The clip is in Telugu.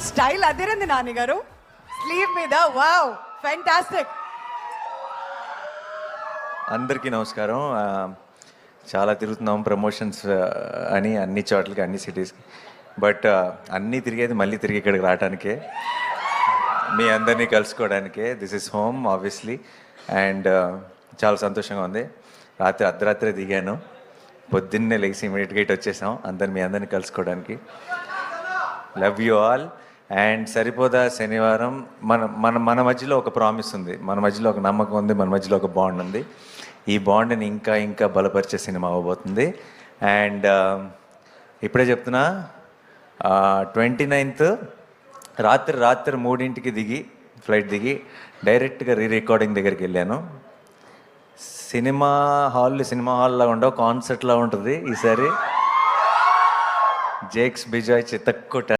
స్టైల్ అదిరింది నాని గారు. స్లీవ్ మీద వావ్ ఫ్యాంటాస్టిక్. అందరికీ నమస్కారం. చాలా తిరుగుతున్నాం ప్రమోషన్స్ అని అన్ని చోట్లకి, అన్ని సిటీస్కి. బట్ అన్నీ తిరిగేది మళ్ళీ తిరిగి ఇక్కడికి రావడానికే, మీ అందరినీ కలుసుకోవడానికే. This is home obviously. And చాలా సంతోషంగా ఉంది. అర్ధరాత్రి దిగాను, పొద్దున్నే లేచి ఇమీడియట్గా ఇటు వచ్చేసాం మీ అందరినీ కలుసుకోవడానికి. Love you all. అండ్ సరిపోదా శనివారం మన మన మన మధ్యలో ఒక ప్రామిస్ ఉంది, మన మధ్యలో ఒక నమ్మకం ఉంది, మన మధ్యలో ఒక బాండ్ ఉంది. ఈ బాండ్ని ఇంకా ఇంకా బలపరిచే సినిమా అవ్వబోతుంది. అండ్ ఇప్పుడే చెప్తున్నా, 29th రాత్రి 3ంటికి ఫ్లైట్ దిగి డైరెక్ట్గా రికార్డింగ్ దగ్గరికి వెళ్ళాను. సినిమా హాల్లో ఉండవు, కాన్సర్ట్లో ఉంటుంది ఈసారి. జేక్స్ బిజాయ్ చిత్తక్కుట